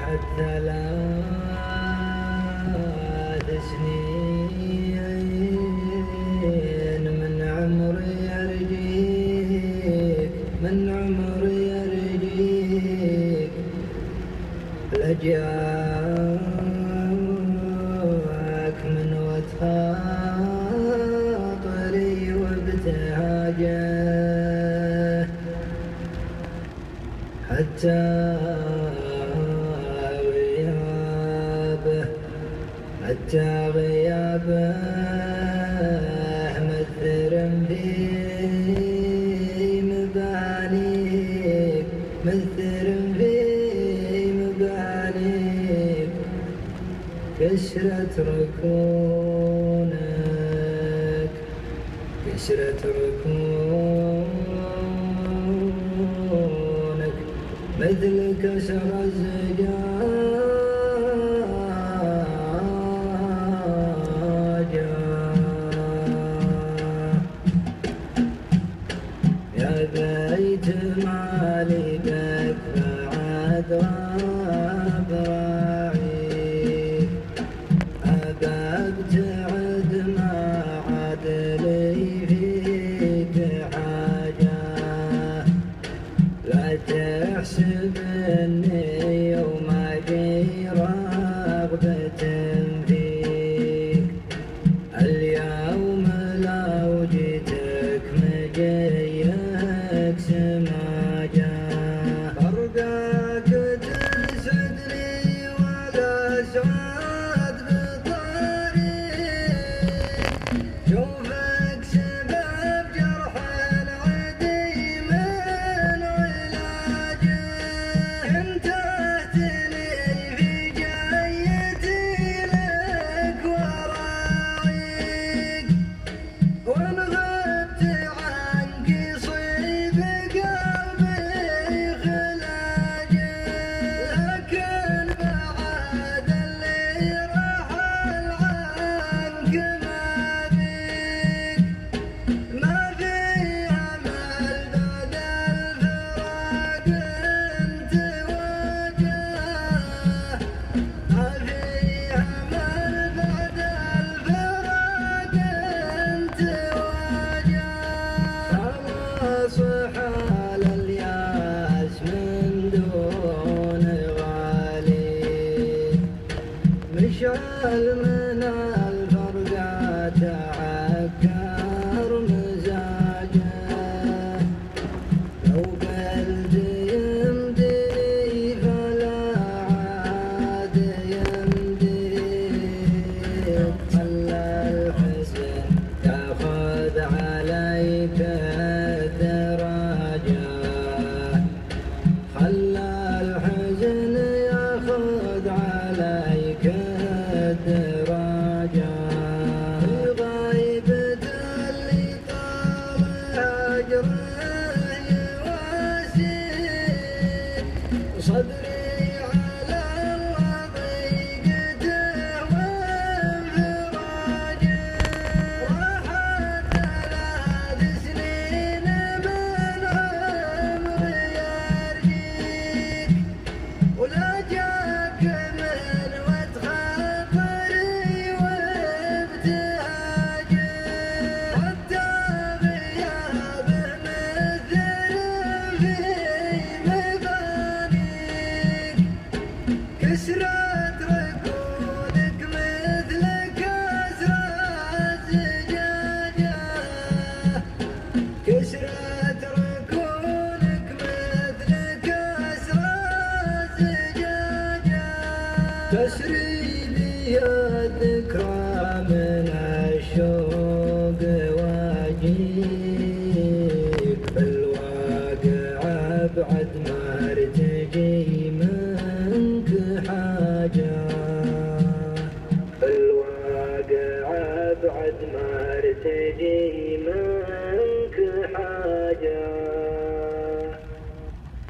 بعد 3 سنين من عمري أرجيك، من عمري أرجيك، لجاك من وتخاطري وابتهاجه، حتى غيابه، حتى غيابه مأثر في مبانيك، مأثر في مبانيك، كسرت ركونك، كسرت ركونك، مثل كسر الزجاجة. يا بيت مالي بك بعد غاب راعيك، أبى ابتعد ما عاد لي فيك حاجة، لا تحسب اني يوم اجي رغبة فيك، اليوم لو جيتك مجيك سماجة، فرقاك تسعدني ولا سعاد بطريق، شوفك سبب جرح العدي من علاجه، انتهتني في جايتي لك وراعيك، وان غبت عنك يصيب قلبي خلاجه، لكن بعد اللي رحل عنك ما بيك، ما في امل بعد الفراق انت وجاه، ما في امل بعد الفراق انت وجاه، خلاص حال الياس من دون غالي، مشعل من الفرقات عكر مزاجه، لو قلت يمدي فلا عاد يمديك، خلى الحزن ياخذ عليك الدراجة، خلى الحزن ياخذ عليك الدراجة، في غيبة اللي طال هجره يواسيك، صدري على الله ضيقته وانفراجه، راحت 3 سنين من عمري أرجيك، ولا جاك من وتخاطري وابتهاجه، حتى غيابه مأثر في مبانيك، كسرت ركونك مثل كسر الزجاجة، كسرت ركونك مثل كسر الزجاجة، تسري بي الذكرى من الشوق واجيك، بالواقع ابعد ما ارتجي منك حاجة.